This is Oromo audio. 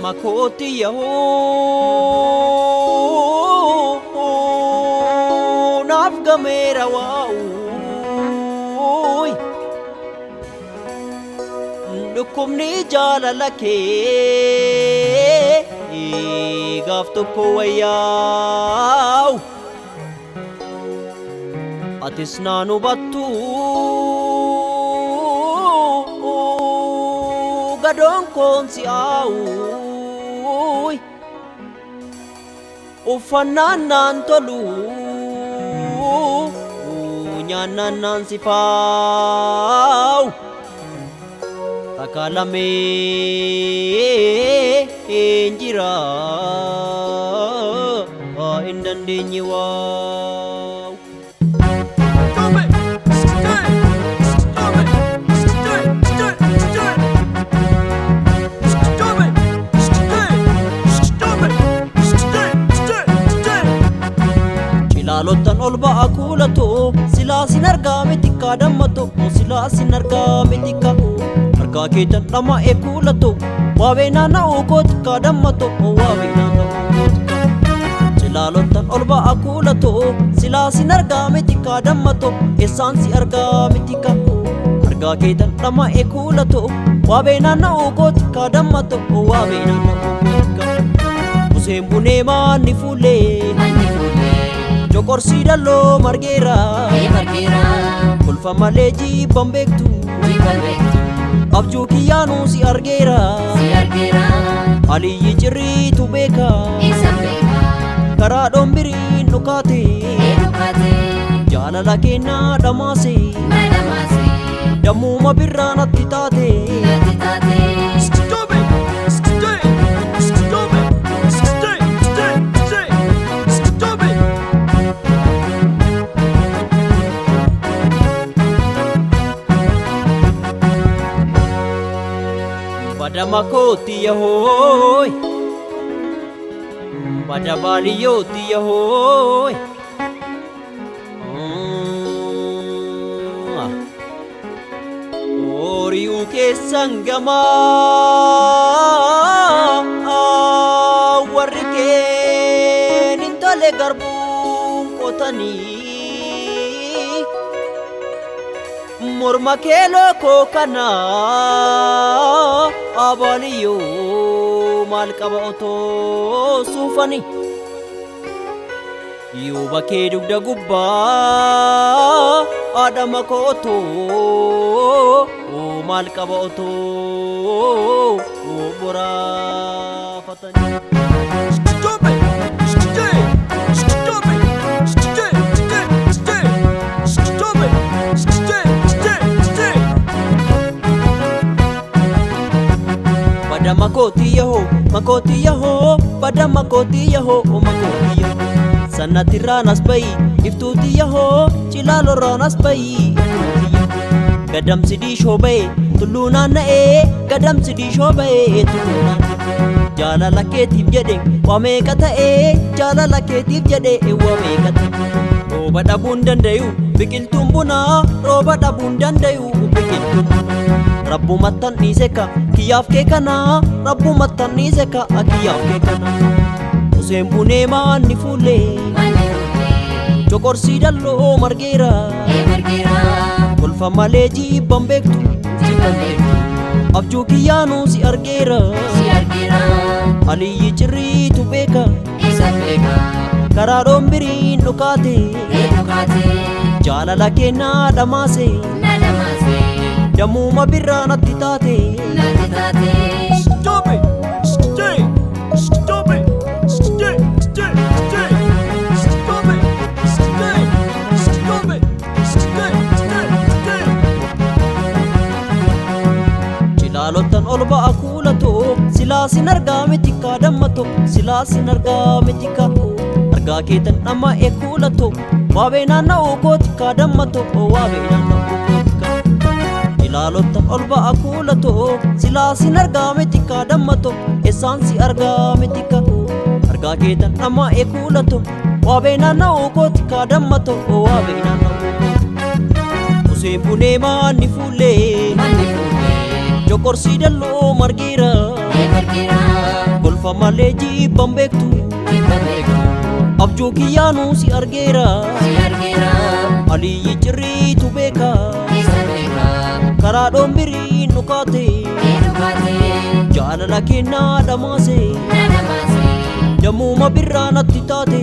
Makoti yaho nafga mera waoy dukumni jalala ke gaf to koyaw atis nanu battu gadon konsi au Ufananan tolu Nyananan sipaw Takalame injira Indan dinyiwaw Lalotan olba akulato sila sinarga mitika dammato sila sinarga mitika arga ketan nama ekulato wawena na ukotika dammato wawena na ukotika lalotan olba akulato sila sinarga mitika dammato esansi arga mitika arga ketan nama ekulato wawena na ukotika dammato wawena na ukotika usembune mani fule Jokorsi dallo margera Kulfa maleji bambektu Abju kiyanu si argera Ali yijri tu beka Kara dombiri nukate Jalala kena damase Damu mabirra natitate Pada makoti yahoy Pada baliyoti yahoy Ori uke sangama Warrike nintale garbun kotani Morma kelo kokana Abaliyo malkaba oto sufani Yuba ke dugda gubba Adama ko oto malkaba oto bora fatani Makoti yaho, pada makoti yaho, makoti yaho. Sanati ranas bayi, iftuti yaho, cilalo ranas bayi. Gadam sidi shobe, tuluna na gadam sidi shobe, tuluna. Jala laketif jade, wame kata jala laketif jade, wame kata. Roba dabundan dayu, bikil tumbuna, roba dabundan dayu, bikil tumbuna. Rabbu matan niseka kiyaf ke kana Rabbu matan niseka kiyaf ke kana Usembune mani fule Jokorsi dallo margera Kulfa maleji bambektu Abju kiyanu si argera Ali yijri tu beka Kara dombiri nukate Jalala kena damase Damu mabirra natitate Stop it! Stay! Stop it! Stay! Stay! Stay! Stop it! Stay! Stop it! Stay! Stay! Stay! Chilalotan olba akulato Sila sinarga mitika dammato Sila sinarga mitika Arga ketan nama ekulato Wawena na ukotika dammato Wawena na ukotika Cilaalota ol ba'a kuulatoo silaa sin argaame xiqqaa dammatoo eessaan si argaame xiqqaa argaa keetan dhammaa kuulatoo waabee naanna'uu kooti kaa dammatoo waabee naanna'uu kooti Useen bunee maanni fuullee Jokorsii dalloo margeera Golfa malee jibban beektu Abjuu kiyyaanuu si argeera Aliyyi cirriitu beeka Karaa dhoombirii nukaate Jaalala kennaa dhamaase Dammuma birraa natti taate